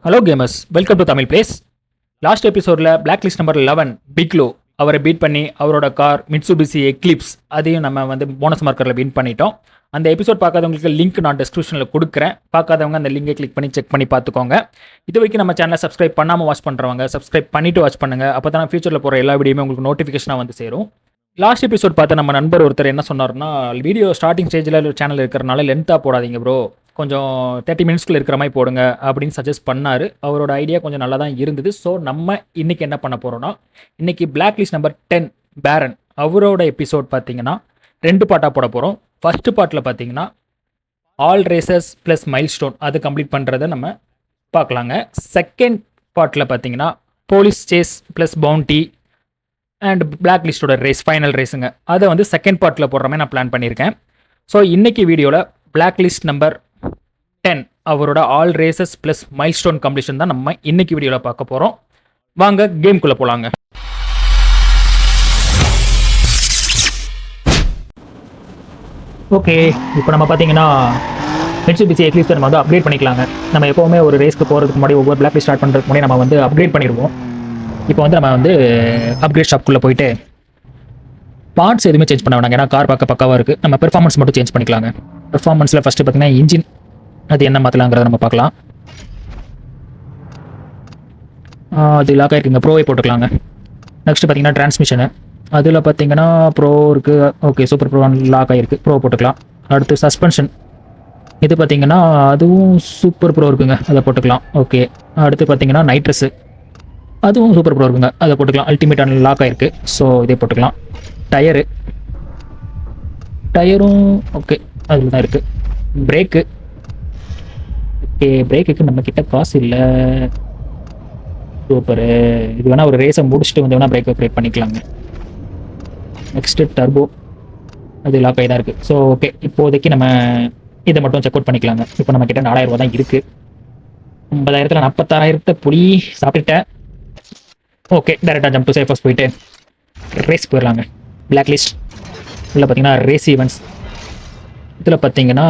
Hello gamers, welcome to Tamil place. Last எபிசோடில் black list number 11 பிக்லோ அவரை beat பண்ணி அவரோட கார் மிட்சுபிஷி எக்லிப்ஸ் அதையும் நம்ம வந்து போனஸ் மார்க்கரில் வின் பண்ணிட்டோம். அந்த எபிசோட் பார்க்காதவங்களுக்கு லிங்க் நான் டிஸ்கிரிப்ஷனில் கொடுக்குறேன். பார்க்காதவங்க அந்த லிங்கை கிளிக் பண்ணி செக் பண்ணி பார்த்துக்கோங்க. இது வரைக்கும் நம்ம சேனலை சப்ஸ்கிரைப் பண்ணாமல் வாட்ச் பண்ணுறவங்க சப்ஸ்கிரைப் பண்ணிவிட்டு வாட்ச் பண்ணுங்கள். அப்போ தான் ஃபியூச்சரில் போகிற எல்லா வீடியோமே உங்களுக்கு நோட்டிஃபிகேஷனாக வந்து சேரும். லாஸ்ட் எபிசோட் பார்த்து நம்ம நண்பர் ஒருத்தர் என்ன சொன்னார்னா, வீடியோ ஸ்டார்டிங் ஸ்டேஜில் சேனல் இருக்கிறனால லென்த்தாக போடாதீங்க ப்ரோ, கொஞ்சம் 30 மினிட்ஸ்க்குள்ள இருக்கிற மாதிரி போடுங்க அப்படின்னு சஜஸ்ட் பண்ணார். அவரோட ஐடியா கொஞ்சம் நல்லா தான் இருந்தது. ஸோ நம்ம இன்றைக்கி என்ன பண்ண போகிறோன்னா, இன்றைக்கி பிளாக் லிஸ்ட் நம்பர் 10 பேரன் அவரோட எபிசோட் பார்த்தீங்கன்னா 2 பார்ட்டாக போட போகிறோம். ஃபஸ்ட்டு பார்ட்டில் பார்த்தீங்கன்னா all races plus milestone அது கம்ப்ளீட் பண்ணுறதை நம்ம பார்க்கலாங்க. செகண்ட் பார்ட்டில் பார்த்தீங்கன்னா police chase plus bounty and black லிஸ்டோட ரேஸ் ஃபைனல் ரேஸுங்க, அதை வந்து செகண்ட் பார்ட்டில் போடுற மாதிரி நான் பிளான் பண்ணியிருக்கேன். ஸோ இன்றைக்கி வீடியோவில் பிளாக் லிஸ்ட் நம்பர் 10 அவரோட all races plus mile stone completion தான் நம்ம இன்னைக்கு வீடியோவில் பார்க்க போகிறோம். வாங்க கேம்குள்ளே போகலாங்க. ஓகே, இப்போ நம்ம பார்த்தீங்கன்னா மிட்சுபிஷி எக்லிப்ஸ் நம்ம வந்து அப்கிரேட் பண்ணிக்கலாங்க. நம்ம எப்போவுமே ஒரு ரேஸ்க்கு போகிறதுக்கு முன்னாடி ஒவ்வொரு பிளாக் லிஸ்ட் ஸ்டார்ட் பண்ணுறதுக்கு முன்னாடி நம்ம வந்து அப்கிரேட் பண்ணிடுவோம். இப்போ வந்து நம்ம வந்து அப்கிரேட் ஷாப்புக்குள்ளே போயிட்டு பார்ட்ஸ் எதுவுமே சேஞ்ச் பண்ண வேணாங்க, ஏன்னா கார் பார்க்க பக்காவாக இருக்குது. நம்ம பெர்ஃபார்மன்ஸ் மட்டும் சேஞ்ச் பண்ணிக்கலாங்க. பெர்ஃபார்மன்ஸில் ஃபஸ்ட்டு பார்த்தீங்கன்னா இன்ஜின் அது என்ன மாற்றலாங்கிறத நம்ம பார்க்கலாம். அது லாக் ஆகிருக்குங்க, ப்ரோவே போட்டுக்கலாங்க. நெக்ஸ்ட்டு பார்த்தீங்கன்னா டிரான்ஸ்மிஷனு, அதில் பார்த்தீங்கன்னா ப்ரோ இருக்குது. ஓகே, சூப்பர் ப்ரோ லாக் ஆகிருக்கு, ப்ரோ போட்டுக்கலாம். அடுத்து சஸ்பென்ஷன், இது பார்த்தீங்கன்னா அதுவும் சூப்பர் ப்ரோ இருக்குங்க, அதை போட்டுக்கலாம். ஓகே, அடுத்து பார்த்தீங்கன்னா நைட்ரஸு, அதுவும் சூப்பர் ப்ரோ இருக்குங்க, அதை போட்டுக்கலாம். அல்டிமேட்டான லாக் ஆகிருக்கு, ஸோ இதே போட்டுக்கலாம். டயரும் ஓகே, அதில் தான் இருக்குது. பிரேக்கு, ஓகே, பிரேக்குக்கு நம்மக்கிட்ட காசு இல்லை. சூப்பரு, இது வேணால் ஒரு ரேஸை முடிச்சுட்டு வந்து வேணால் பிரேக் அப்கிரேட் பண்ணிக்கலாங்க. நெக்ஸ்ட்டு டர்போ, அது லாக் ஆகி தான் இருக்குது. ஸோ ஓகே, இப்போதைக்கு நம்ம இதை மட்டும் செக் அவுட் பண்ணிக்கலாங்க. இப்போ நம்மக்கிட்ட 4000 ரூபா தான் இருக்குது. 50,000ல் 46,000 புளி சாப்பிட்டுட்டேன். ஓகே, டேரெக்டாக ஜம்ப் டு சேஃபர்ஸ் போயிட்டு ரேஸ் போயிடலாங்க. பிளாக் லிஸ்ட் இதில் பார்த்தீங்கன்னா ரேஸ் ஈவெண்ட்ஸ், இதில் பார்த்தீங்கன்னா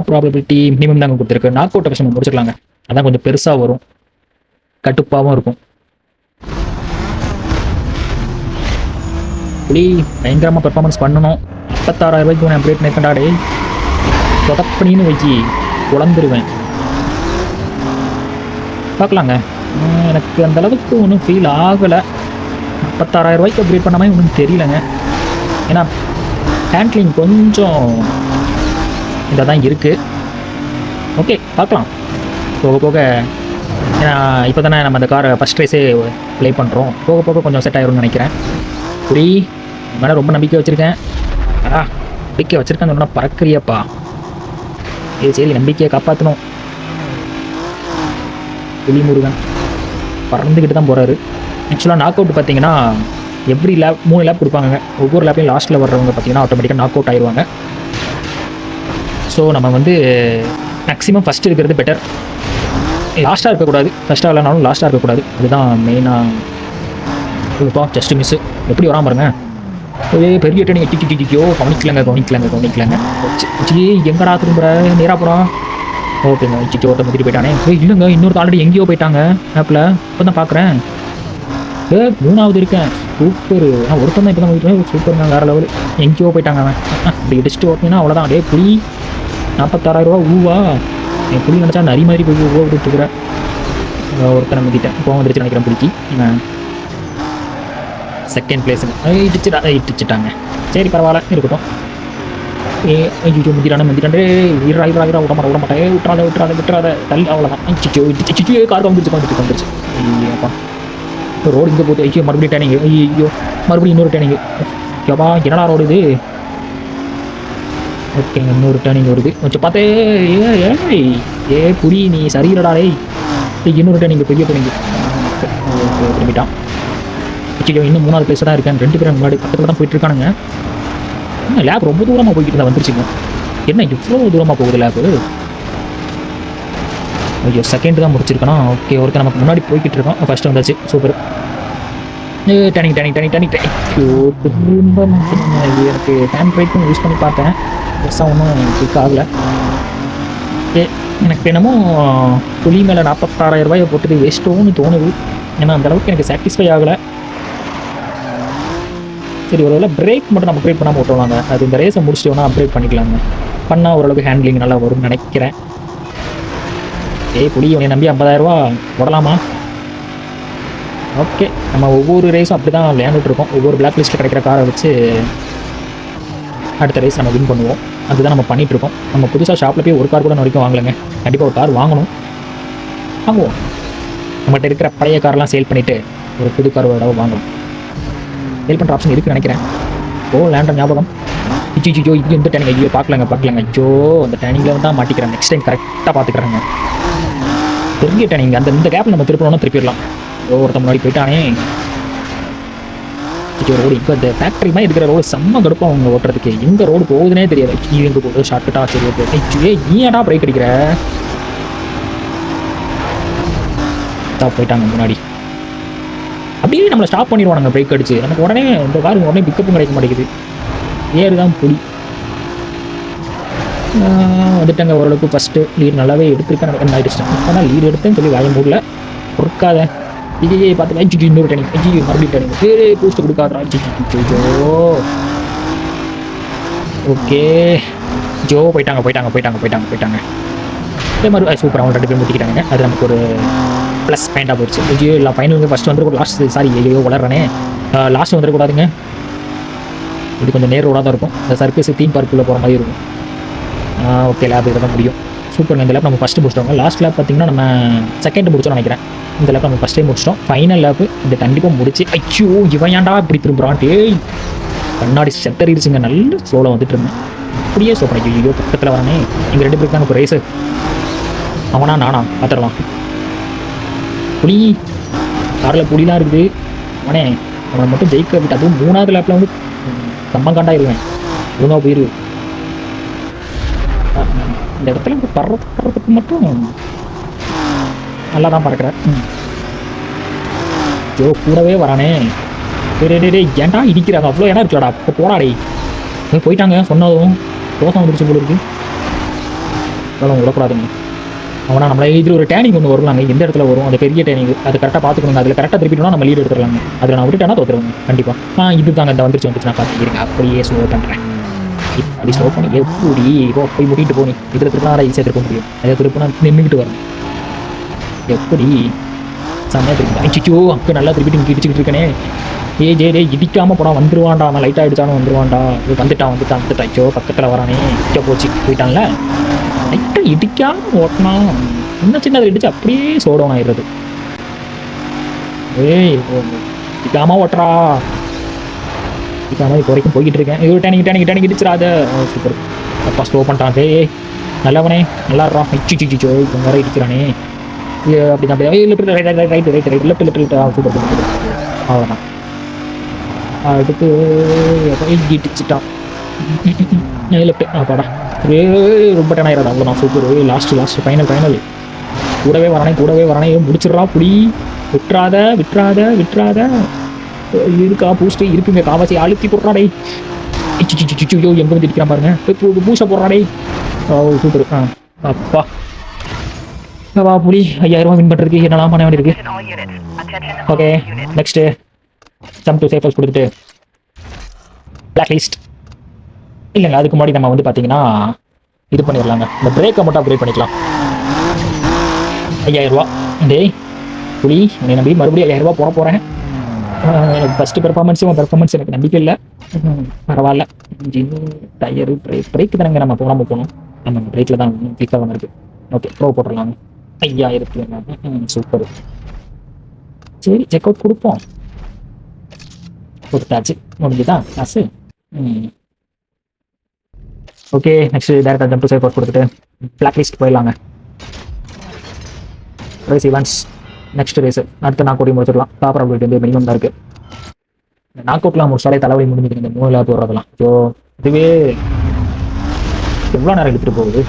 ப்ராபபிலிட்டி மினிமம் தாங்க கொடுத்துருக்கு. நாக் அவுட் விஷயம் முடிச்சுக்கலாங்க, அதான் கொஞ்சம் பெருசாக வரும், கட்டுப்பாகவும் இருக்கும். இப்படி பயங்கரமாக பெர்ஃபார்மன்ஸ் பண்ணணும். 56,000 ரூபாய்க்கு நான் அப்டேட் பண்ணியிருக்கேன்டாடே, சொதப்பணின்னு வச்சு குழந்துருவேன். பார்க்கலாங்க, எனக்கு அந்த அளவுக்கு ஒன்றும் ஃபீல் ஆகலை. 46,000 ரூபாய்க்கு அப்டேட் பண்ண மாதிரி ஒன்றும் தெரியலங்க, ஏன்னா ஹேண்ட்லிங் கொஞ்சம் இதாக தான் இருக்குது. ஓகே, பார்க்கலாம் போக போக, ஏன்னா இப்போ தானே நம்ம அந்த காரை ஃபஸ்ட் ரேஸே ப்ளே பண்ணுறோம். போக போக கொஞ்சம் செட் ஆகிரும்னு நினைக்கிறேன். இப்படி மேலே ரொம்ப நம்பிக்கை வச்சுருக்கேன். நம்பிக்கை வச்சுருக்கேன்னு சொன்னால் பறக்கிறியப்பா. சரி, நம்பிக்கையை காப்பாற்றணும். வெளிமுருகன் பறந்துக்கிட்டு தான் போகிறாரு. ஆக்சுவலாக நாக் அவுட் பார்த்தீங்கன்னா எவ்ரி லேப் 3 லேப் கொடுப்பாங்க. ஒவ்வொரு லேப்லையும் லாஸ்ட்டில் வர்றவங்க பார்த்தீங்கன்னா ஆட்டோமேட்டிக்காக நாக் அவுட் ஆயிடுவாங்க. ஸோ நம்ம வந்து மேக்ஸிமம் ஃபஸ்ட்டு இருக்கிறது பெட்டர். லாஸ்ட்டாக இருக்கக்கூடாது, ஃபஸ்ட்டாக இல்லைனாலும் லாஸ்ட்டாக இருக்கக்கூடாது, அதுதான் மெயினாக. இப்போ ஜஸ்ட் மிஸ்ஸு எப்படி வராமல் பாருங்க. ஒரே பெரிய டேனிங் டிக்கியோ கவனிக்கலங்க. எங்கடா திரும்புற, நேராக போகிறான். ஓகேங்க, ஒருத்தர் முதிரி போயிட்டானே. இல்லைங்க, இன்னொருத்த ஆல்ரெடி எங்கேயோ போயிட்டாங்க மேப்பில், இப்போ தான் பார்க்குறேன். 3வது இருக்கேன். சூப்பர், நான் ஒருத்தன் தான் இப்போ தான் போயிட்டு. சூப்பருங்க, வேறு லெவல். எங்கேயோ போயிட்டாங்க அவன். இப்படி இடிச்சிட்டு ஓட்டினா அவ்வளோதான். அதே புளி 46,000 ரூபா ஊவா. என் புளி நினச்சா நரி மாதிரி போய் ஊவா விட்டுருக்குறேன். ஒருத்தனை முதிட்டேன், இப்போ வந்துருச்சு நினைக்கிறேன் புளிக்கு. செகண்ட் பிளேஸுங்க, இடிச்சிட்டாங்க. சரி, பரவாயில்ல, இருக்கட்டும். ஐயோ, முந்திரானே வீரா விட மாட்டேன். விட்டுறாத தள்ளி, அவ்வளோதான். இடிச்சிச்சோ கார் வந்துருச்சு. ஐயோப்பா, ரோடு இங்கே போகுது. ஐயோ, மறுபடியும் டேனிங். ஐயோ, மறுபடியும் இன்னொரு டேனிங். ஏப்பா, என்னடா ரோடு இது? ஓகேங்க, இன்னொரு டேனிங் வருது. கொஞ்சம் பார்த்தே. புரி, நீ சரியில்லடாடே. இன்னொரு டேனிங், பெரிய டேனிங். ஓகே, திரும்பிட்டான். ஐயோ, இன்னும் 3வது பிளேஸ் தான் இருக்கேன். 2 பேரும் முன்னாடி பக்கத்தில் தான் போயிட்டு இருக்கானுங்க. லேப் ரொம்ப தூரமாக போய்கிட்டு தான் வந்துருச்சுங்க. என்ன இவ்வளோ தூரமாக போகுது லேப்பு? ஐயோ, செகண்ட் தான் முடிச்சிருக்கேனா? ஓகே, ஒருத்தர் நமக்கு முன்னாடி போய்கிட்டு இருக்கோம். ஃபஸ்ட்டு வந்தாச்சு, சூப்பர். டேனிங். ஐயோ, ரொம்ப எனக்கு ஹேண்ட் பிரேக்கும் யூஸ் பண்ணி பார்த்தேன், பெருசாக ஒன்றும் கிளிக் ஆகலை. எனக்கு என்னமோ புலி மேலே 46,000 போட்டது வேஸ்ட்டோன்னு தோணுது. ஏன்னா அந்தளவுக்கு எனக்கு சாட்டிஸ்ஃபை ஆகலை. சரி, ஒருவேளை பிரேக் மட்டும் நம்ம அப்கிரேட் பண்ணாமல் விட்டுருவாங்க. அது இந்த ரேஸை முடிச்சிட்டோன்னா அப்கிரேட் பண்ணிக்கலாங்க. பண்ணால் ஓரளவுக்கு ஹேண்ட்லிங் நல்லா வரும்னு நினைக்கிறேன். புலி உன்னை நம்பி 50,000 போடலாமா? ஓகே, நம்ம ஒவ்வொரு ரேஸும் அப்படி தான் விளையாண்டுட்ருக்கோம். ஒவ்வொரு பிளாக் லிஸ்ட்டில் கிடைக்கிற காரை வச்சு அடுத்த ரேஸ் நம்ம வின் பண்ணுவோம். அதுதான் நம்ம பண்ணிகிட்ருக்கோம். நம்ம புதுசாக ஷாப்பில் போய் ஒரு கார் கூட வரைக்கும் வாங்கலைங்க. கண்டிப்பாக ஒரு கார் வாங்கணும். வாங்குவோம். நம்மகிட்ட இருக்கிற பழைய காரெலாம் சேல் பண்ணிவிட்டு ஒரு புது கார் வாங்கணும். சேல் பண்ணுற ஆப்ஷன் இருக்குன்னு நினைக்கிறேன். லேண்டர் ஞாபகம். ஜோ இது எந்த டேனிங்? ஐயோ பார்க்கலங்க. ஜோ அந்த டேனிங்கில் தான் மாட்டிக்கிறேன். நெக்ஸ்ட் டைம் கரெக்டாக பார்த்துக்கிறேங்க. பெரிய டேனிங் அந்த இந்த கேப்பில் நம்ம திருப்பணும்னா திருப்பிடலாம். ஒருத்த முன்னாடி போயிட்டானே. ரோடு இப்போ இந்த ஃபேக்ட்ரி மாதிரி இருக்கிற ரோடு செம்ம கடுப்பாக அவங்க ஓட்டுறதுக்கு. எங்கே ரோடு போகுதுன்னே தெரியாது. எங்கே போகுது ஷார்ட்கட்டா? சரி ஓகே. நீ ஏடா பிரேக் அடிக்கிற? போயிட்டாங்க முன்னாடி. அப்படியே நம்மளை ஸ்டாப் பண்ணிடுவானுங்க பிரேக் அடிச்சு. நமக்கு உடனே இந்த காருக்கு உடனே பிக்கப்பும் கிடைக்க மாட்டேங்குது. ஏறுதான் புலி. வந்துட்டாங்க ஓரளவுக்கு. ஃபஸ்ட்டு லீட் நல்லாவே எடுத்துருக்கேன். எனக்கு ஆகிடுச்சேன். இப்போ லீட் எடுத்தேன்னு சொல்லி வாய மூடல. பொறுக்காத விஜயை பார்த்து இன்னொரு டேனிங். மறுபடியும் டேனிங். பூஸ்ட் கொடுக்காதா? ஜோ ஓகே. ஜோ போயிட்டாங்க. இதே மாதிரி சூப்பர். அவங்க 2 பேர் முட்டிக்கிட்டாங்க. அது நமக்கு ஒரு ப்ளஸ் பாயிண்டாக போயிடுச்சு. ஐயோ இல்லை, ஃபைனல் ஃபஸ்ட்டு வந்துருக்கூட. லாஸ்ட் சாரி ஐயோ வளர்றேனே. லாஸ்ட்டு வந்துடக்கூடாதுங்க. இது கொஞ்சம் நேர் ரோடாக தான் இருக்கும். இந்த சர்க்கஸ் தீம் பார்க்குள்ளே போகிற மாதிரி இருக்கும். ஓகே, லேப் இதை தான் முடியும். சூப்பருங்க. இந்த லேப் நம்ம ஃபஸ்ட்டு முடிச்சிட்டோங்க. லாஸ்ட் லேப் பார்த்திங்கன்னா நம்ம செகண்ட் முடிச்சோம்னு நினைக்கிறேன். இந்த லேப் நம்ம ஃபஸ்ட் டைம் முடிச்சிட்டோம். ஃபைனல் லேப்பு இந்த கண்டிப்பாக முடிச்சு. ஐயோ இவன் ஏன்டா இப்படி திரும்புறான்? கண்ணாடி செத்தறிடுச்சுங்க. நல்ல ஸ்லோவில் வந்துட்டு இருந்தேன். அப்படியே சோப்பனை. ஐயோ பக்கத்தில் வரானே. இங்கே 2 பேருக்கு தாங்க இப்போ ரேஸு. அவனா நானா பார்த்துடலாம். புலி காரில் புலிலாம் இருக்குது. அவனை மட்டும் ஜெயிக்க விட்டு. அதுவும் 3வது லேப்பில் வந்து கம்மங்காண்டா இருவேன். ஒழுங்காக போயிரு. இந்த இடத்துல பறக்கிறதுக்கு மட்டும் நல்லா தான் பறக்கிறேன். ஜோ கூடவே வரானே. ஏன்டா இடிக்கிறாங்க? அவ்வளோ இடம் இருக்குடா. இப்போ போடாடே. போயிட்டாங்க சொன்னதும். தோசை வந்துருச்சு போல இருக்கு. அதெல்லாம் விடக்கூடாதுங்க. அவனா நம்மளை இதில் ஒரு டேனிங் ஒன்று வருவாங்க. எந்த இடத்துல வரும்? அந்த பெரிய டேனிங். அது கரெக்டாக பார்த்துக்கணுங்க. அதில் கரெக்டாக திருப்பிட்டோம்னா நம்ம லீட் எடுத்துடலாங்க. அதில் நான் விட்டுட்டேன்னா தோற்றுருவேங்க கண்டிப்பாக. இது தாங்க இந்த வந்துருச்சு. நான் பார்த்துக்கிறேங்க. அப்படியே ஸ்லோ பண்ணுறேன். அப்படி ஸ்லோ பண்ணி எப்படி போய் முடிட்டு போனி. இதில் திருப்பினா ஈஸியாக திருப்ப முடியும். அதை திருப்பினா நின்றுக்கிட்டு வரும். எப்படி செம்மையாக திருப்பி. ஐயோ அப்போ நல்லா திருப்பிட்டு இங்கே இடிச்சுக்கிட்டு இருக்கனே. ஜே இடிக்காமல் போனால் வந்துருவான்டா. அவன் லைட்டாக அடித்தாலும் வந்துருவான்டா. வந்துட்டான். ஐயோ பக்கத்தில் வரானே. போச்சு போயிட்டான்ல. லைட்டாக இடிக்காமல் ஓட்டினா சின்ன இடிச்சு அப்படியே சோடவுன் ஆயிடுறது. இடிக்காமல் ஓட்டுறா. இடிக்காமல் இப்போ வரைக்கும் போய்கிட்டு இருக்கேன். டேனிங் இடிச்சிடாத. சூப்பர். அப்பா ஸ்லோ பண்ணிட்டான். நல்லவனே நல்லாடுறான். இச்சிச்சோ இப்போ வேற இடிக்கிறானே. அப்படி தான் ரைட். சூப்பர். அவ்வளோதான். அடுத்து இடிச்சிட்டான். லெஃப்ட். பாடா ரொம்ப டென் ஆயிடாது. அவ்வளோதான். சூப்பர். Last final. கூடவே வரானே. முடிச்சிடுறா புடி. விட்டுறாத. இருக்கா பூஸ்ட் இருக்குங்க. காவாசி அழுத்தி போடுறாடே. ஐயோ எங்கே வந்து இருக்கிறான் பாருங்க. பூஸ்ட்டை போடுறாடே. சூப்பர். அப்பா புடி 5,000 வின் பண்ணுறதுக்கு என்னெல்லாம் பண்ண வேண்டியிருக்கு. Okay, next jump to safe house கொடுத்துட்டு பிளாக் லிஸ்ட். இல்லைங்க, அதுக்கு முன்னாடி நம்ம வந்து பார்த்தீங்கன்னா இது பண்ணிடலாங்க. இந்த பிரேக்கை மட்டும் அப்கிரேட் பண்ணிக்கலாம். 5,000. டேய் புலி, உன்னை நம்பி மறுபடியும் 5,000 போட போகிறேன். எனக்கு ஃபஸ்ட்டு பெர்ஃபார்மன்ஸ் எனக்கு நம்பிக்கை இல்லை. பரவாயில்ல. டயரு பிரேக் தானங்க நம்ம போகணும். நம்ம பிரேக்கில் தான் கிளிக் ஆகாமல் இருக்குது. ஓகே, ப்ரோ போட்டுடலாங்க. 5,000. சூப்பர். சரி, செக் அவுட் கொடுப்போம். கொடுத்தாச்சு. முடிஞ்சுதான் காசு. ஓகே, நெக்ஸ்ட் டேரக்டாக ஜம்ப் டு சேஃப் ஹவுஸ் கொடுத்துட்டு பிளாக் லிஸ்ட் போயிடலாங்க. Race events. நெக்ஸ்ட் ரேஸ் அடுத்து நாக் அவுட் முடிச்சிடலாம். டாப் ப்ராபபிலிட்டி வந்து மினிமம் தான் இருக்குது. நாக் அவுட்லாம் முடிச்சாலே தலைவலி முடிஞ்சுது. இந்த 3 லேப் போடுறதெல்லாம். ஸோ இதுவே எவ்வளோ நேரம் எடுத்துகிட்டு போகுது.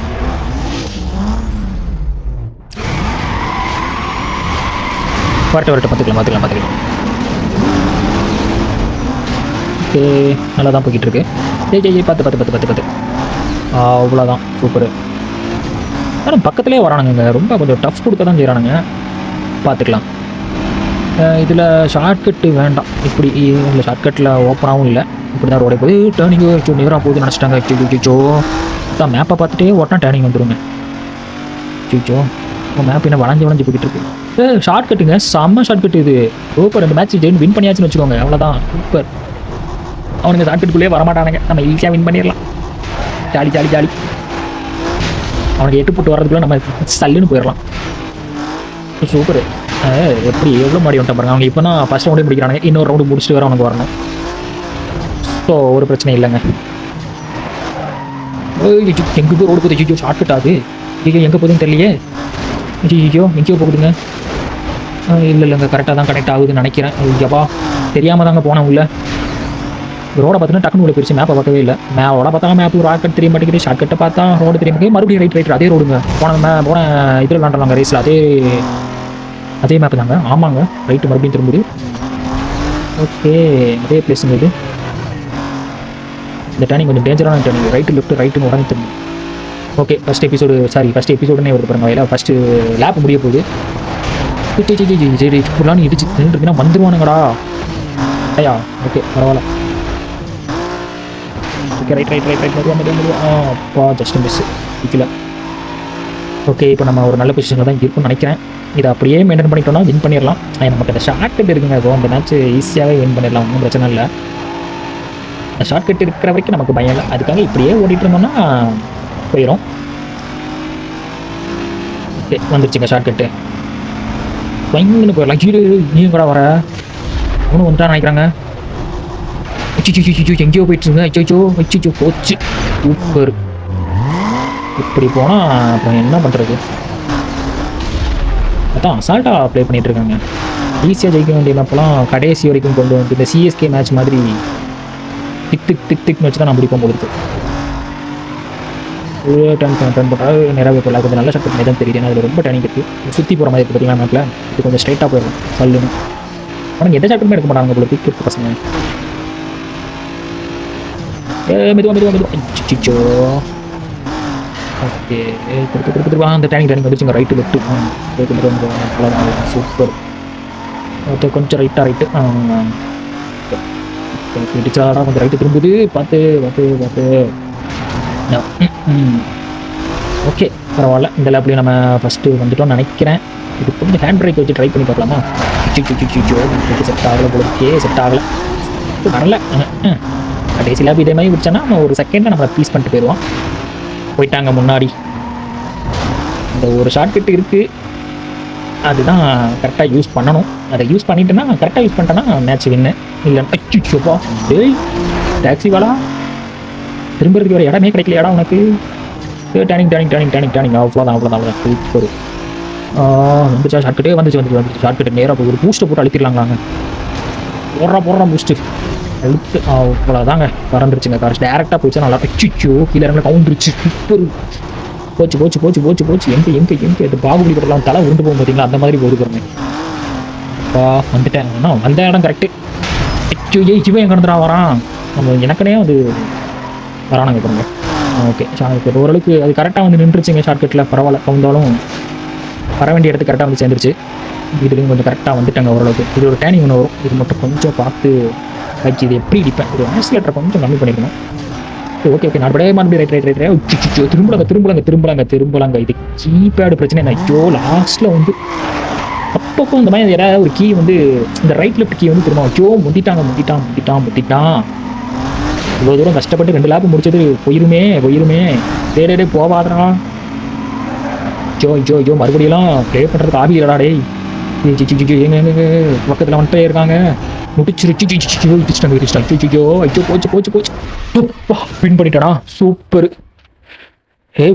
வரட்டு பார்த்துக்கலாம். ஓகே, நல்லா தான் போய்கிட்டு இருக்கு. ஜெய் 10 அவ்வளோதான். சூப்பர். ஆனால் பக்கத்துலேயே வரானுங்க, ரொம்ப கொஞ்சம் டஃப் கொடுக்க தான் செய்கிறானுங்க. பார்த்துக்கலாம். இதில் ஷார்ட்கட்டு வேண்டாம், இப்படி இல்லை ஷார்ட்கட்டில் ஓப்பனாகவும் இல்லை, இப்படி தான் ரோடே போய் டேர்னிங்கு நேராக போகுது நினச்சிட்டாங்க. சிச்சோ தான் மேப்பை பார்த்துட்டே ஓட்டினா டேர்னிங் வந்துடுங்க. சிச்சோ மேப் என்ன வளைஞ்சு வளைஞ்சு போய்கிட்டு இருக்கு. ஷார்ட்கட்டுங்க, செம்ம ஷார்ட்கட் இது. சூப்பர். இந்த மேட்ச் ஜெயின் வின் பண்ணியாச்சுன்னு வச்சுக்கோங்க, அவ்வளோதான். சூப்பர். அவனுங்க ஷார்ட்கட்டுக்குள்ளேயே வரமாட்டானுங்க, நம்ம ஈஸியாக வின் பண்ணிடலாம். Jolly jolly jolly. அவனுக்கு 8 போட்டு வர்றதுக்குள்ள நம்ம சல்லுன்னு போயிடலாம். சூப்பர். எப்படி எவ்வளோ மாடி வந்துட்டேன் பாருங்க. அவங்க இப்போ தான் ஃபஸ்ட் ரவுண்டே முடிக்கிறாங்க, இன்னொரு ரவுண்டு முடிச்சுட்டு வர அவனுக்கு வரணும். ஸோ ஒரு பிரச்சனை இல்லைங்க. எங்கே போய் ரோடு போகுது? ஐயோ ஷார்ட்கட் ஆகுது. ஐயோ எங்கே போகுதுன்னு தெரியலையே. ஐயோ எங்கேயோ போகுதுங்க. இல்லை இல்லைங்க, கரெக்டாக தான் கனெக்ட் ஆகுதுன்னு நினைக்கிறேன். ஐயாப்பா தெரியாமல் தாங்க போனேன் உள்ள. ரோடை பார்த்தீங்கன்னா டக்குனு உள்ள போயிடுச்சு, மேப்பை பார்க்கவே இல்லை. மேவோட பார்த்தா மேப்பு ஷார்ட்கட் தெரிய மாட்டேங்குது, ஷார்ட்கட்டை பார்த்தா ரோடு தெரிய மாட்டேங்குது. மறுபடியும் ரைட் அதே ரோடுங்க. போன இதில் விளாண்டுறாங்க ரேஸில், அதே மேப்பு தாங்க. ஆமாங்க, ரைட்டு மறுபடியும் திரும்புது. ஓகே அதே பிளேஸுங்க இது. இந்த டேர்னிங் கொஞ்சம் டேஞ்சரான டேர்னிங், ரைட்டுன்னு உடனே திரும்பும். ஓகே ஃபஸ்ட் எபிசோடுனே வருது பாருங்க. இல்லை ஃபஸ்ட்டு லேப் முடிய போகுது. சரி இப்படிலாம் இடிச்சு நின்றுனா வந்துடுவானுங்கடா ஐயா. ஓகே பரவாயில்ல. ஓகே ரைட் முடியும். அப்பா ஜஸ்ட் மிஸ் இதில். ஓகே இப்போ நம்ம ஒரு நல்ல பொசிஷனில் தான் இருக்கும்னு நினைக்கிறேன். இதை அப்படியே மெயின்டைன் பண்ணிட்டோம்னா வின் பண்ணிடலாம். நமக்கு அந்த ஷார்ட்கட் இருக்குங்க, ஸோ அந்த மேட்ச் ஈஸியாகவே வின் பண்ணிடலாம், ஒன்றும் பிரச்சனை இல்லை. அந்த ஷார்ட்கட் இருக்கிற வரைக்கும் நமக்கு பயம் இல்லை, அதுக்காக இப்படியே ஓடிட்டு இருந்தோம்னா போயிடும். ஓகே வந்துருச்சுங்க ஷார்ட்கட்டு. பயங்கன்னு போயிடலாம். கீழே நீயும் கூட வர அவனும் வந்துட்டான்னு நினைக்கிறாங்க. எங்கேயோ போயிட்டு இருங்க. அச்சோ போச்சு. சூப்பர். இப்படி போனால் அப்புறம் என்ன பண்ணுறது? அதான் அசால்ட்டாக ப்ளே பண்ணிகிட்டு இருக்காங்க. ஈஸியாக ஜெயிக்க வேண்டிய மேப்பெல்லாம் கடைசி வரைக்கும் கொண்டு வந்து இந்த சிஎஸ்கே மேட்ச் மாதிரி திக்னு வச்சு தான் நான் பிடிப்போம் போடுது. டர்ன் போட்டால் நிறைய போடலாம். கொஞ்சம் நல்ல ஷார்ட் தான் தெரியுது, ஏன்னா அதில் ரொம்ப டர்னிங் இருக்குது. சுற்றி போகிற மாதிரி இருக்குது பார்த்தீங்கன்னா மேப்பில். இது கொஞ்சம் ஸ்ட்ரைட்டாக போயிடும் சல்லுன்னு. ஆனால் எந்த ஷார்ட்டுமே எடுக்க மாட்டாங்க போல பிக் இருக்குது பசங்க. மெதுவாக சிச்சோ. ஓகே திருப்பி அந்த டேனிங் வந்துச்சுங்க. ரைட்டு லெஃப்ட்டு அவ்வளோதான். சூப்பர். ஓகே கொஞ்சம் ரைட்டு இடிச்சாடா, கொஞ்சம் ரைட்டு திரும்புது. பார்த்து ஓகே பரவாயில்ல. இந்த லேப்லேயும் நம்ம ஃபஸ்ட்டு வந்துட்டோம்னு நினைக்கிறேன். இது கொஞ்சம் ஹேண்ட் பிரேக் வச்சு ட்ரை பண்ணி பார்க்கலாமா? செட் ஆகலை போலக்கே, செட் ஆகலை வரல. கடைசி லேப் இதே மாதிரி முடிச்சோன்னா நம்ம ஒரு செகண்டில் நம்மளை பீஸ் பண்ணிட்டு போயிட்டாங்க முன்னாடி. இந்த ஒரு ஷார்ட்கட் இருக்குது, அதுதான் கரெக்டாக யூஸ் பண்ணணும். அதை யூஸ் பண்ணிட்டேன்னா கரெக்டாக யூஸ் பண்ணிட்டேன்னா மேட்ச் வின்னு. இல்லை அச்சுப்பா டேய் டாக்ஸி வாடா, திரும்புறதுக்கு வேறு இடமே கிடைக்கலையாடா உனக்கு. டேனிங் அவ்வளோதான். சூப்பர். வந்துச்சா ஷார்ட்கட்டே வந்துச்சு. ஷார்ட்கட்டு நேராக போய் ஒரு பூஸ்ட்டை போட்டு அழுத்திடலாங்களாங்க. போடுறா பூஸ்ட்டு அழுத்து. அவ்வளோதாங்க பறந்துருச்சுங்க. கார் டேரெக்டாக போயிடுச்சு. நல்லா அச்சிச்சோ கீழே இறங்க கவுந்துருச்சு. சூப்பர். போச்சு. எங்கே இந்த பாகுபலி படலாம் தலை உருண்டு போகும் பார்த்தீங்களா, அந்த மாதிரி போது பாருங்க. வந்துட்டேன். ஆனால் வந்த இடம் கரெக்டு. அச்சோ இவன் எங்கே இருந்துடா வரான்? நம்ம எனக்குனே அது வரானாங்க பாருங்க. ஓகே ஷார்ட்கட் ஓரளவுக்கு அது கரெக்டாக வந்து நின்றுச்சுங்க. ஷார்ட்கட்டில் பரவாயில்ல, கவுந்தாலும் வர வேண்டிய இடத்துக்கு கரெக்டாக வந்து சேர்ந்துருச்சு. இதுலேயும் கொஞ்சம் கரெக்டாக வந்துட்டாங்க ஓரளவுக்கு. இது ஒரு டேனிங் ஒன்று வரும், இது மட்டும் கொஞ்சம் பார்த்து வச்சு இது எப்படி இடிப்பேன். ஒரு ஆக்சிலேட்டரை கொஞ்சம் கம்மி பண்ணிக்கணும். ஓகே நான் அப்படியே ரைட் திரும்பலாங்க. இது கீபேடு பிரச்சனை என்ன? ஐயோ லாஸ்ட்டில் வந்து அப்பப்போ இந்த மாதிரி யாராவது ஒரு கீ வந்து இந்த ரைட் லெஃப்ட் கீ வந்து திரும்ப ஐயோ முட்டிட்டான். இவ்வளோ தூரம் கஷ்டப்பட்டு 2 லேப் முடிச்சது போயிருமே. டே போவாதா. ஐயோ மறுபடியெல்லாம் ப்ளே பண்ணுறதுக்கு ஆபி இல்லடா டேய். எங்க பக்கத்தில் வந்துட்டே இருக்காங்க. முடிச்சிருச்சு. போச்சு. வின் பண்ணிட்டடா. சூப்பர்.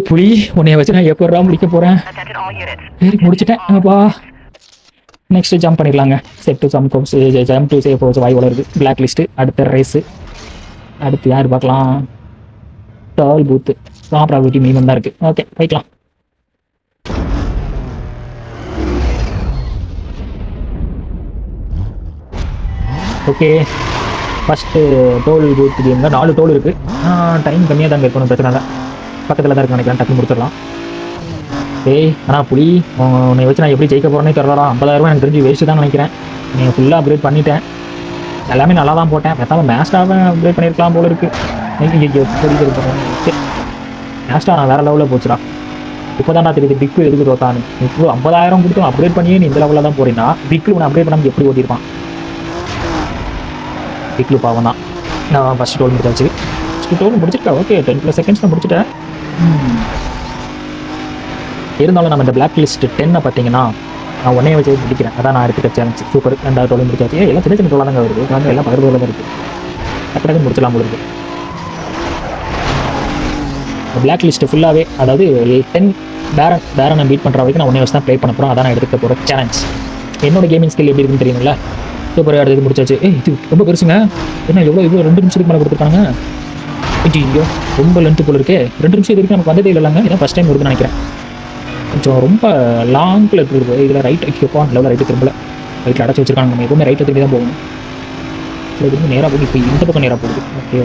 புலி உன்னைய வச்சு நான் எப்போ முடிக்க போகிறேன். சரி முடிச்சிட்டேன். நெக்ஸ்ட் ஜம்ப் பண்ணிடலாங்க. ஜம்ப் டு சேஃப் வாய் வளருது. Black list. அடுத்த ரேஸு. அடுத்து யார் பார்க்கலாம்? டால் பூத்து ப்ராபர்ட்டி மீமம் தான் இருக்குது. ஓகே போய்க்கலாம். ஓகே ஃபஸ்ட்டு டோல் பூத்து கேம் தான். 4 டோல் இருக்குது. டைம் கம்மியாக தாங்க இருக்கணும், பிரச்சனை இல்லை. பக்கத்தில் தான் இருக்கு நினைக்கிறேன், டக்கு முடிச்சிடலாம். டேய் ஆனால் புலி உன்னை வச்சு நான் எப்படி ஜெயிக்க போகிறேன்னே தெரியலடா. 50,000 எனக்கு தெரிஞ்சு வேஸ்ட்டு தான் நினைக்கிறேன். நீங்கள் ஃபுல்லாக அப்கிரேட் பண்ணிட்டேன், எல்லாமே நல்லா தான் போட்டேன். பேசாமல் மேஸ்டாவை அப்கிரேட் பண்ணியிருக்கலாம் போல இருக்குது. மேஸ்டா நான் வேறு லெவலில் போச்சுடா. இப்போ தான் நான் தெரியுது பிக்கு எதுக்கு தோத்தான்னு. இப்போ 50,000 கொடுத்து அப்கிரேட் பண்ணியே நீ இந்த லெவலில் தான் போறீங்கன்னா பிக்கு உன்னை அப்கிரேட் பண்ணாமல் எப்படி ஓட்டிருப்பான். பிக்லு பாவம் தான். நான் ஃபஸ்ட் டோல் முடிச்சாச்சு. ஃபஸ்ட்டு டோல் முடிச்சிருக்கேன். ஓகே 10+ செகண்ட்ஸில் முடிச்சுட்டேன். இருந்தாலும் நம்ம இந்த பிளாக் லிஸ்ட் 10 பார்த்தீங்கன்னா நான் உடனே வச்சு முடிக்கிறேன். அதான் நான் எடுத்துக்க சேலஞ்ச். சூப்பர். 2வது டோல் முடிச்சாச்சு. எல்லாம் சின்ன சின்ன டோலாக தாங்க வருது. எல்லாம் பகிர்வு தான் இருக்குது. டக்கு முடிச்சலாம் போல இருக்குது. பிளாக் லிஸ்ட்டு ஃபுல்லாகவே, அதாவது 10 பேரனை பீட் பண்ணுற வரைக்கும் நான் உடனே வச்சு தான் ப்ளே பண்ண போகிறோம். அதான் நான் எடுத்துக்க போகிற சேலஞ்ச். என்னோட கேமிங் ஸ்கில் எப்படி இருக்குன்னு தெரியுங்களா? சூப்பர். அடுத்தது முடிச்சாச்சு. இது ரொம்ப பெருசுங்க. என்ன எவ்வளோ 2 நிமிஷத்துக்கு மேலே கொடுத்துருக்காங்க. ஐயோ ரொம்ப லென்த்து போல இருக்கே. 2 நிமிஷம் இது வரைக்கும் நமக்கு வந்ததே இல்லைங்க. இதான் ஃபஸ்ட் டைம் வருதுன்னு நினைக்கிறேன். கொஞ்சம் ரொம்ப லாங்கில் இருக்குது. இதில் ரைட் வைக்கப்போ அந்த லெவலில் ரைட்டு திரும்பல. ரைட்டில் அடைச்சி வச்சிருக்காங்க. நம்ம எப்பவுமே ரைட்டில் திரும்பி தான் போகணும். ஸோ இது நேராக போகுது. இப்போ இந்த பக்கம் நேராக போகுது. ஓகே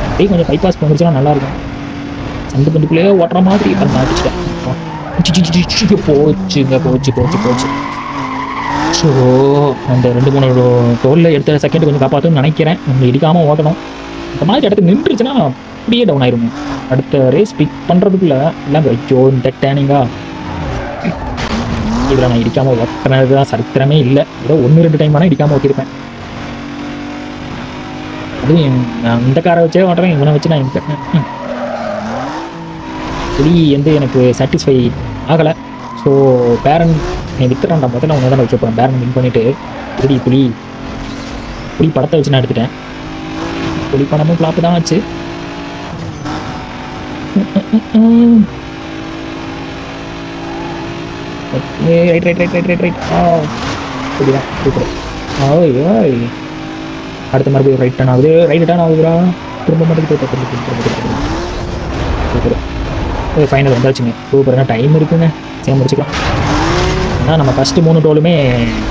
அப்படியே கொஞ்சம் பைபாஸ் பண்ணிச்சுன்னா நல்லாயிருக்கும். சந்து பந்துக்குள்ளேயே ஓட்டுற மாதிரி பண்ண அடிச்சிட்டேன். போச்சு. ஸோ அந்த 2-3 டோலில் எடுத்த செகண்ட் கொஞ்சம் காப்பாற்றுன்னு நினைக்கிறேன். நம்ம இடிக்காமல் ஓட்டணும். இந்த மாதிரி இடத்துக்கு நின்றுச்சுன்னா அப்படியே டவுன் ஆயிரும். அடுத்த ரேஸ் பிக் பண்ணுறதுக்குள்ள எல்லாம் ஐயோ இந்த டேனிங்கா இதில் நான் இடிக்காமல் ஓட்டுறது தான் சரித்திரமே இல்லை. ஏதோ 1-2 டைம் வேணால் இடிக்காமல் ஓட்டியிருப்பேன். அதுவும் இந்த காரை வச்சே ஓட்டுறேன். இவனை வச்சு நான் புலி எனக்கு சாட்டிஸ்ஃபை ஆகலை. ஸோ பேரன் நீ வித்துறான்டா. முதல்ல உன்னை தான் வச்சு போகிறேன். பேரன் வின் பண்ணிவிட்டு எப்படி புலி படத்தை வச்சு நான் எடுத்துட்டேன். புலி படமும் ஃப்ளாப்பு தான் ஆச்சு. ரைட் புரியுதான் சூப்பர். ஓய் அடுத்த மறுபடியும் ரைட் டர்ன் ஆகுது. ரைட் டர்ன் ஆகுதுடா. திரும்ப மாட்டேங்குது. சூப்பர். ஃபைனல் வந்தாச்சுங்க. சூப்பரான டைம் இருக்குங்க. சரி முடிச்சுக்கலாம். ஆனால் நம்ம ஃபஸ்ட்டு 3 டோலுமே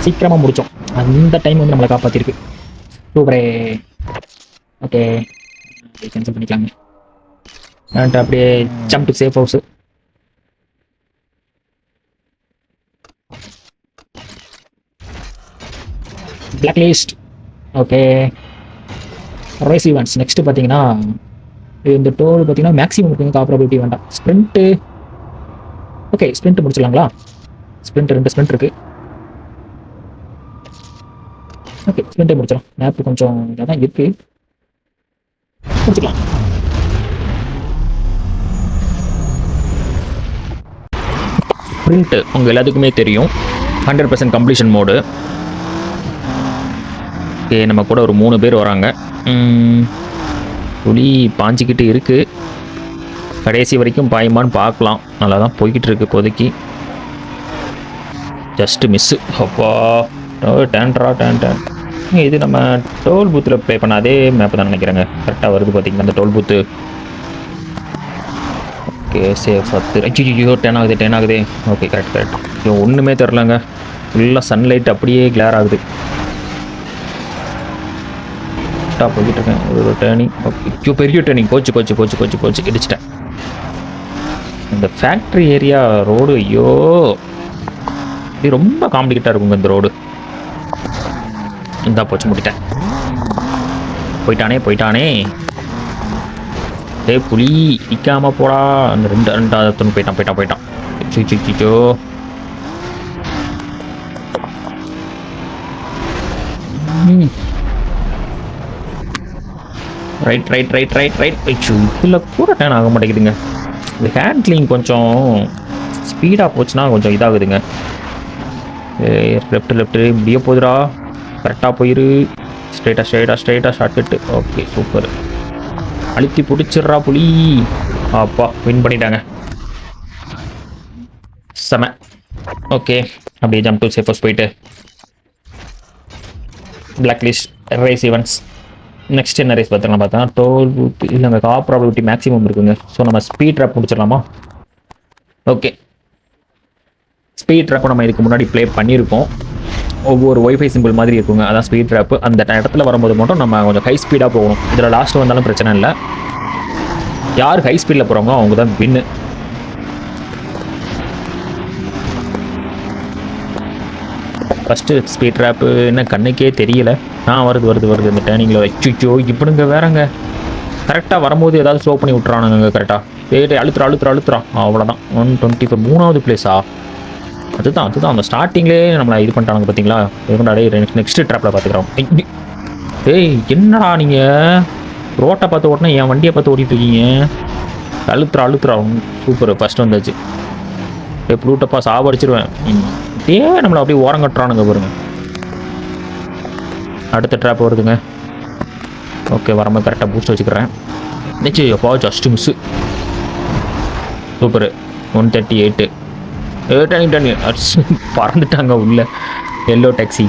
சீக்கிரமாக முடித்தோம். அந்த டைம் வந்து நம்மளை காப்பாற்றிருக்கு. சூப்பரே. ஓகே கேன்சல் பண்ணிக்கலாங்க. அப்படியே jump to safe house. Black list. Okay race events. Next பார்த்தீங்கன்னா இந்த டோல் பார்த்தீங்கன்னா மேக்ஸிமம் இருக்குங்க. காப்பரபிலிட்டி வேண்டாம். ஸ்ப்ரிண்ட்டு. ஓகே ஸ்ப்ரிண்ட் முடிச்சிடலாங்களா? ஸ்ப்ரிண்ட் 2 ஸ்ப்ரிண்ட் இருக்குது. ஓகே ஸ்ப்ரிண்ட்டே முடிச்சிடலாம். மேப்பு கொஞ்சம் இதாக தான் இருக்குது. முடிச்சுக்கலாம். ஸ்ப்ரிண்ட்டு உங்கள் எல்லாத்துக்குமே தெரியும். 100% கம்ப்ளீஷன் மோடு. ஓகே நம்ம கூட ஒரு 3 பேர் வராங்க. புலி பாஞ்சிக்கிட்டு இருக்குது. கடைசி வரைக்கும் பாயுமான்னு பார்க்கலாம். நல்லா தான் போய்கிட்டு இருக்கு இப்போதைக்கு. Just miss. அப்பா டேன். இது நம்ம டோல் பூத்தில் ப்ளே பண்ண அதே மேப்பு தான் நினைக்கிறேங்க. கரெக்டாக வருது பார்த்தீங்கன்னா அந்த டோல் பூத்து. Okay safe 10. ஐயோ 10 ஆகுது. Okay correct. ஒன்றுமே தெரிலங்க. ஃபுல்லாக சன்லைட் அப்படியே கிளியர் ஆகுது. கரெக்டாக போய்கிட்டு இருக்கேன். ஒரு டேர்னிங். ஓகே பெரிய டேர்னிங். போச்சு இடிச்சிட்டேன். இந்த ஃபேக்ட்ரி ஏரியா ரோடு ஐயோ இது ரொம்ப காம்ப்ளிகேட்டாக இருக்குங்க இந்த ரோடு. இந்த போச்சு முடிட்டேன். போயிட்டானே. டே புலி நிற்காம போடா. அந்த 2 போயிட்டான். சிச்சோ ரைட். இதில் கூட டேன் ஆக மாட்டேங்குதுங்க. இந்த ஹேண்ட்லிங் கொஞ்சம் ஸ்பீடாக போச்சுன்னா கொஞ்சம் இதாகுதுங்க. லெஃப்ட் இப்படியே போகுதுடா. கரெக்டாக போயிரு. ஸ்ட்ரெயிட்டாக ஷார்ட்கட்டு. Okay super. அழுத்தி பிடிச்சிட்றா புலி. அப்பா வின் பண்ணிட்டாங்க. செம. ஓகே அப்படியே ஜம்ப் டு சேஃப் ஹவுஸ் போயிட்டு black list race events. Next என்ன ரேஸ் பார்த்தா டோல் பூத் இல்லைங்க. காப்பரபிலிட்டி மேக்ஸிமம் இருக்குங்க. ஸோ நம்ம ஸ்பீட் ட்ராப் முடிச்சிடலாமா? ஓகே ஸ்பீட் ட்ராப்பை நம்ம இதுக்கு முன்னாடி ப்ளே பண்ணியிருக்கோம். ஒவ்வொரு ஒய்ஃபை சிம்பிள் மாதிரி இருக்குங்க. அதான் ஸ்பீட் ட்ராப்பு. அந்த இடத்துல வரும்போது மட்டும் நம்ம கொஞ்சம் ஹை ஸ்பீடாக போகணும். இதில் லாஸ்ட் வந்தாலும் பிரச்சனை இல்லை. யார் ஹை ஸ்பீடில் போகிறாங்களோ அவங்க தான் வின்னு. ஃபஸ்ட்டு ஸ்பீட் ட்ராப்பு என்ன கண்ணுக்கே தெரியல. வருது வருது வருது இந்த டேர்னிங்கில் வச்சுச்சோ இப்படிங்க வேறங்க. கரெக்டாக வரும்போது ஏதாவது ஸ்லோ பண்ணி விட்றானுங்க கரெக்டாக. டே அழுத்துறான் அவ்வளோதான். 125 3வது பிளேஸா? அதுதான் அந்த ஸ்டார்டிங்லேயே நம்மளை இது பண்ணிட்டாங்க பார்த்தீங்களா? இதுக்கு நெக்ஸ்ட் ட்ராப்பில் பார்த்துக்கிறோம். ஏய் என்னடா நீங்கள் ரோட்டை பார்த்து ஓட்டினா என் வண்டியை பார்த்து ஓட்டிட்டு இருக்கீங்க? அழுத்துறா சூப்பர். ஃபஸ்ட்டு வந்தாச்சு. ப்ளூட்டப்பா சாவடிச்சிருவேன். நம்மளை அப்படியே ஓரம் கட்டுறானுங்க பாருங்க. அடுத்த ட்ராப் வருதுங்க. ஓகே வரும்போது கரெக்டாக பூஸ்ட் வச்சுக்கிறேன். நிச்சயப்பா ஜஸ்ட் மிஸ்ஸு. சூப்பரு. 138 டனி பறந்துட்டாங்க உள்ள எல்லோ டாக்ஸி.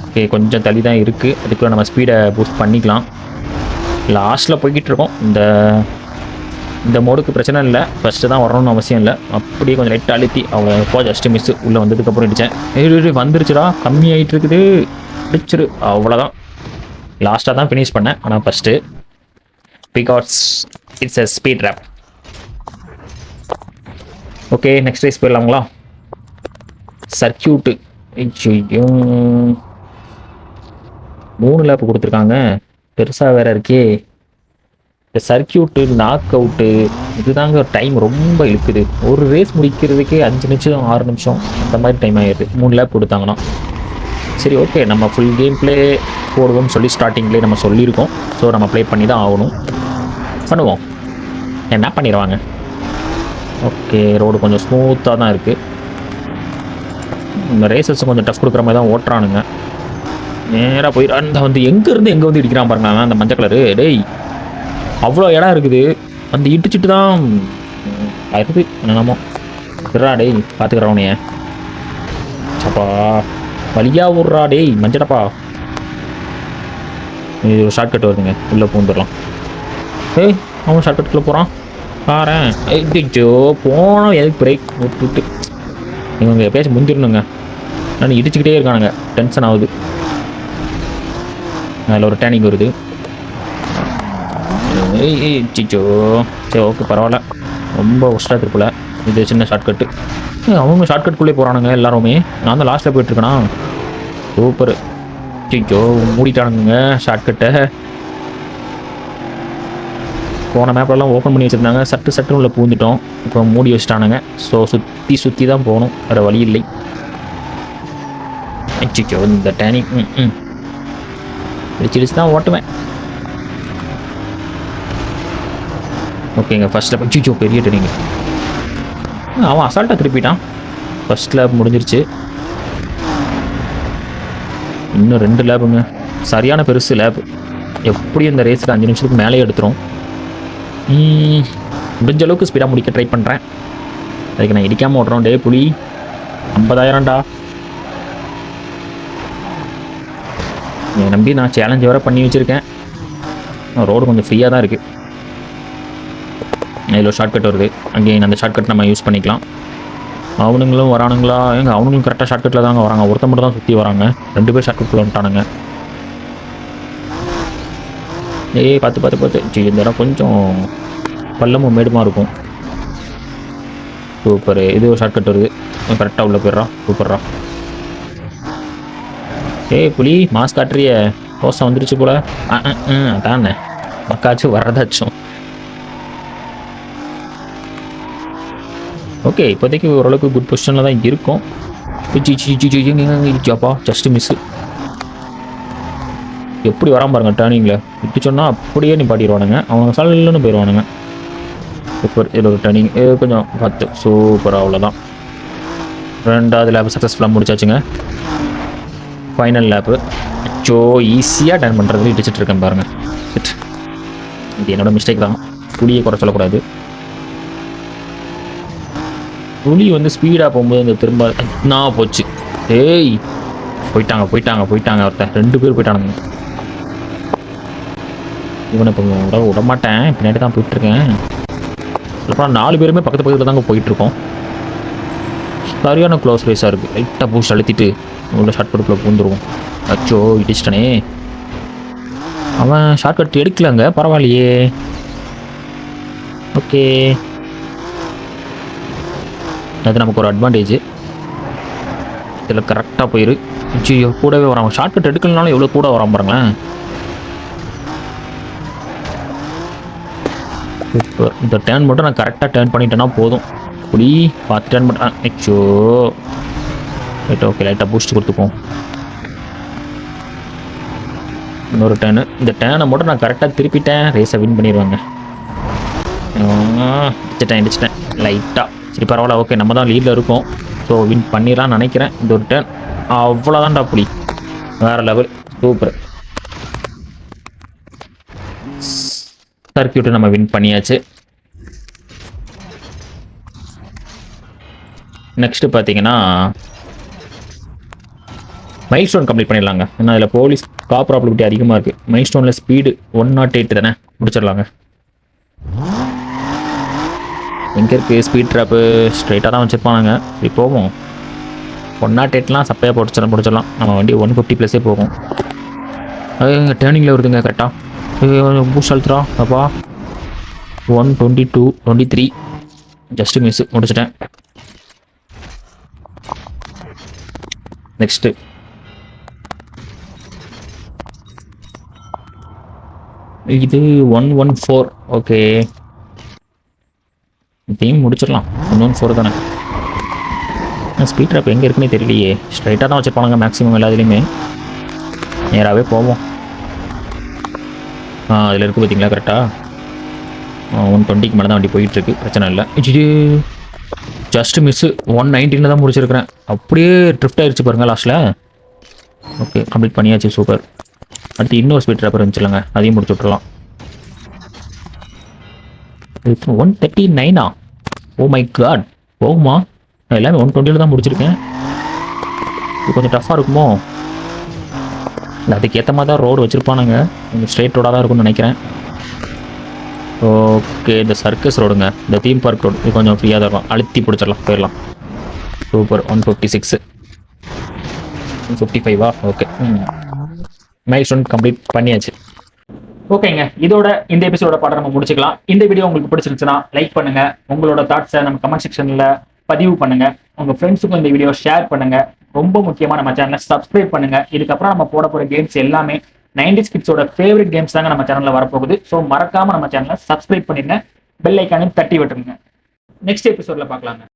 ஓகே கொஞ்சம் தள்ளி தான் இருக்குது. அதுக்குள்ள நம்ம ஸ்பீடை பூஸ்ட் பண்ணிக்கலாம். லாஸ்ட்டில் போய்கிட்டு இருக்கோம். இந்த மோடுக்கு பிரச்சனை இல்லை. ஃபஸ்ட்டு தான் வரணும்னு அவசியம் இல்லை. அப்படியே கொஞ்சம் லைட்டாக அழுத்தி அவங்க ஜஸ்ட்டு மிஸ்ஸு உள்ளே வந்ததுக்கப்புறம் அடித்தேன். வந்துருச்சுடா, கம்மி ஆகிட்டு இருக்குது. அடிச்சிரு அவ்வளோதான். லாஸ்ட்டாக தான் ஃபினிஷ் பண்ணேன். ஆனால் first because it's a speed drop. Okay next race போயிடலாங்களா? சர்க்கியூட்டு 3 லேப் கொடுத்துருக்காங்க. பெருசாக வேறு இருக்கே. இந்த சர்க்கியூட்டு நாக் அவுட்டு இதுதாங்க டைம் ரொம்ப இழுக்குது. ஒரு ரேஸ் முடிக்கிறதுக்கே 5 நிமிஷம் 6 நிமிஷம் அந்த மாதிரி டைம் ஆகிடுது 3 லேப் கொடுத்தாங்கன்னா. சரி ஓகே நம்ம ஃபுல் கேம் ப்ளே போடுவோம்னு சொல்லி ஸ்டார்டிங்லேயே நம்ம சொல்லியிருக்கோம். ஸோ நம்ம ப்ளே பண்ணி தான் ஆகணும். பண்ணுவோம், என்ன பண்ணிடுவாங்க. ஓகே ரோடு கொஞ்சம் ஸ்மூத்தாக தான் இருக்குது. இந்த ரேசஸ் கொஞ்சம் டஃப் கொடுக்குற மாதிரி தான் ஓட்டுறானுங்க. நேராக போய் அந்த எங்கேருந்து எங்கே இடிக்கிறான் பாருங்க அந்த மஞ்சள் கலரு. டேய் அவ்வளோ இடம் இருக்குது. இடிச்சிட்டு தான் இருக்குது என்னமோ. விட்றா டேய் பார்த்துக்கிறவனையே. சப்பா வழியாக விட்றா டேய் மஞ்சடப்பா. இது ஒரு ஷார்ட்கட் வருதுங்க, உள்ளே பூந்துடலாம். ஏய் அவன் ஷார்ட்கட்டுக்குள்ளே போகிறான் பாரேன். ஐயோ போனோம் எதுக்கு பிரேக் விட்டுட்டு இவங்க பேச முந்திரணுங்க. நான் இடிச்சுக்கிட்டே இருக்கானுங்க, டென்ஷன் ஆகுது. அதில் ஒரு டேனிங் வருது. சிச்சோ சரி ஓகே பரவாயில்ல, ரொம்ப ஒஸ்ட்டாக இருக்குல்ல. இது சின்ன ஷார்ட்கட்டு. அவங்க ஷார்ட்கட்டுக்குள்ளே போகிறானுங்க எல்லாருமே. நான் தான் லாஸ்ட்டில் போயிட்டுருக்கேனா. சூப்பர். சிச்சோ மூடிட்டானுங்க ஷார்ட்கட்டை. போன மேப்லலாம் ஓப்பன் பண்ணி வச்சுருந்தாங்க. சட்டு உள்ள பூந்துட்டோம். இப்போ மூடி வச்சுட்டானுங்க. ஸோ சுற்றி தான் போகணும், வேறு வழி இல்லை. சிச்சோ இந்த டேனிங் வச்சு தான் ஓட்டுவேன். ஓகேங்க ஃபஸ்ட்டில் சிச்சோ பெரிய டேனிங். அவன் அசால்ட்டாக திருப்பிட்டான். ஃபஸ்ட் லேப் முடிஞ்சிருச்சு. இன்னும் 2 லேபுங்க. சரியான பெருசு லேப். எப்படியும் இந்த ரேஸுக்கு 5 நிமிஷத்துக்கு மேலே எடுத்துரும். முடிஞ்ச அளவுக்கு ஸ்பீடாக முடிக்க ட்ரை பண்ணுறேன். அதுக்கு நான் இடிக்காமல் ஓட்டுறோம். டே புலி 50,000டா. என்னை நம்பி நான் சேலஞ்ச் வேறு பண்ணி வச்சுருக்கேன். ரோடு கொஞ்சம் ஃப்ரீயாக தான் இருக்குது. இதில் ஷார்ட்கட் வருது. அங்கேயும் அந்த ஷார்ட்கட் நம்ம யூஸ் பண்ணிக்கலாம். அவனுங்களும் வரானுங்களா? அவனுங்களும் கரெக்டாக ஷார்ட்கட்டில் தாங்க வராங்க. ஒருத்த மட்டும் தான் சுற்றி வராங்க. 2 பேர் ஷார்ட்கட்டில் வந்துட்டானுங்க. பார்த்து இந்த இடம் கொஞ்சம் பள்ளமும் மேடுமா இருக்கும். சூப்பர். இது ஒரு ஷார்ட்கட் வருது. கரெக்டாக உள்ள போயிடுறா. சூப்பர்ரா. புலி மாஸ்க் காட்டுறிய தோசை வந்துருச்சு போல. தானே மக்காச்சும் வர்றதாச்சும். ஓகே இப்போதைக்கு ஓரளவுக்கு குட் பொசிஷனில் தான் இருக்கும். Jhapa just miss. எப்படி வராமல் பாருங்க டேர்னிங்கில். இப்படி சொன்னால் அப்படியே நிப்பாட்டிடுவானுங்க. அவங்க சல்லுன்னு போயிடுவானுங்க. சூப்பர். இது ஒரு டேர்னிங் கொஞ்சம் 10. சூப்பர். அவ்வளோதான். 2வது லேப் சக்ஸஸ்ஃபுல்லாக முடிச்சாச்சுங்க. Final lap. ஈஸியாக டர்ன் பண்ணுறதுல இடிச்சிட்டு இருக்கேன் பாருங்கள். இது என்னோட மிஸ்டேக் தான். புளியை குறை சொல்லக்கூடாது. புலி ஸ்பீடாக போகும்போது இந்த திரும்ப நான் போச்சு. போயிட்டாங்க ஒருத்தன். 2 பேர் போயிட்டானுங்க. இவனை இப்போ விடமாட்டேன். பின்னாடி தான் போயிட்டுருக்கேன். அப்புறம் 4 பேருமே பக்கத்தில் தாங்க போயிட்டுருக்கோம். சரியான க்ளோஸ் ரேஸாக இருக்குது. லைட்டாக பூஸ்ட் அழுத்திட்டு உள்ள ஷார்ட்கட்டுக்குள்ளே பூந்துருவோம். அச்சோ இடிச்சிட்டனே. அவன் ஷார்ட்கட் எடுக்கலங்க. பரவாயில்லையே. ஓகே அது நமக்கு ஒரு அட்வான்டேஜ். இதில் கரெக்டாக போயிரு. ஐயோ கூடவே வரான். ஷார்ட்கட் எடுக்கலனாலும் எவ்வளோ கூட வரான் பாருங்களேன். சூப்பர். இந்த டேர்ன் மட்டும் நான் கரெக்டாக டேர்ன் பண்ணிட்டேன்னா போதும். புளி பார்த்து டேர்ன் பண்ணுறேன். ஐயோ ரைட், ஓகே லைட்டாக பூஸ்ட் கொடுத்துப்போம். இன்னொரு டேர்னு. இந்த டேர்னை மட்டும் நான் கரெக்டாக திருப்பிட்டேன், ரேஸை வின் பண்ணிடுவாங்க. இடிச்சிட்டேன் லைட்டாக. சரி பரவாயில்ல, ஓகே நம்ம தான் லீடில் இருக்கோம். ஸோ வின் பண்ணிடலாம்னு நினைக்கிறேன். இந்த ஒரு டேர்ன் அவ்வளோதான்டா புளி, வேறு லெவல். சூப்பர். சர்க்கியூட்டை நம்ம வின் பண்ணியாச்சு. நெக்ஸ்ட்டு பார்த்தீங்கன்னா மைல் ஸ்டோன் கம்ப்ளீட் பண்ணிடலாங்க. ஏன்னா அதில் போலீஸ் ப்ராபிலிட்டி அதிகமாக இருக்குது. மைல் ஸ்டோனில் ஸ்பீடு 108 தானே, முடிச்சிடலாங்க. எங்கே இருக்குது ஸ்பீட் ட்ராப்பு? ஸ்ட்ரைட்டாக தான் வச்சுருப்பானுங்க. சரி போவோம். 108லாம் சப்பையாக முடிச்சிடலாம். நம்ம வண்டி 150+ போகும். அது டேர்னிங்கில் வருதுங்க கரெக்டாக. பூஸ்ட் அழுத்துறா அப்பா. 122, 23 ஜஸ்ட்டு மிஸ், முடிச்சிட்டேன். நெக்ஸ்ட்டு இது 114. ஓகே இதையும் முடிச்சிடலாம். 114 தானே. ஸ்பீட் ட்ராப் எங்கே இருக்குன்னே தெரியலையே. ஸ்ட்ரைட்டாக தான் வச்சுருப்பானுங்க மேக்ஸிமம் எல்லாத்துலேயுமே. நேராகவே போவோம். அதில் இருக்குது பார்த்தீங்களா கரெக்டாக. 120க்கு மேலே தான் வண்டி போயிட்டுருக்கு, பிரச்சனை இல்லை. இது ஜஸ்ட்டு மிஸ்ஸு. 119 தான் முடிச்சிருக்கிறேன். அப்படியே ட்ரிஃப்ட் ஆகிடுச்சு பாருங்கள் லாஸ்ட்டில். ஓகே கம்ப்ளீட் பண்ணியாச்சு. சூப்பர். அடுத்து இன்னொரு ஸ்பீட் ட்ராப்பர் இருந்துச்சுலங்க, அதையும் முடிச்சு விட்றலாம். 139. ஓ மை காட், போகுமா? நான் எல்லாமே 120 தான் முடிச்சிருக்கேன். இது கொஞ்சம் டஃப்பாக இருக்குமோ? இல்லை அதுக்கேற்ற மாதிரி தான் ரோடு வச்சுருப்பானுங்க. கொஞ்சம் ஸ்ட்ரெயிட் ரோடாக தான் இருக்கும்னு நினைக்கிறேன். ஓகே இந்த சர்க்கஸ் ரோடுங்க, இந்த தீம் பார்க் ரோடு, இது கொஞ்சம் ஃப்ரீயாக தான் இருக்கும். அழுத்தி பிடிச்சிடலாம், போயிடலாம். Super. 156, 155. Okay mile stone complete பண்ணியாச்சு. ஓகேங்க, இதோட இந்த எபிசோட பாடம் நம்ம முடிச்சுக்கலாம். இந்த வீடியோ உங்களுக்கு பிடிச்சிருந்துச்சுன்னா லைக் பண்ணுங்க. உங்களோட தாட்ஸை நம்ம கமெண்ட் செக்ஷன்ல பதிவு பண்ணுங்க. உங்க ஃப்ரெண்ட்ஸுக்கும் இந்த வீடியோ ஷேர் பண்ணுங்க. ரொம்ப முக்கியமா நம்ம சேனலை சப்ஸ்கிரைப் பண்ணுங்க. இதுக்கப்புறம் நம்ம போட போற கேம்ஸ் எல்லாமே 90s கிட்ஸோட ஃபேவரட் கேம்ஸ் தாங்க நம்ம சேனல்ல வரப்போகுது. ஸோ மறக்காம நம்ம சேனலை சப்ஸ்கிரைப் பண்ணிருங்க. பெல் ஐக்கானையும் தட்டி விட்டுருங்க. நெக்ஸ்ட் எபிசோட்ல பார்க்கலாங்க.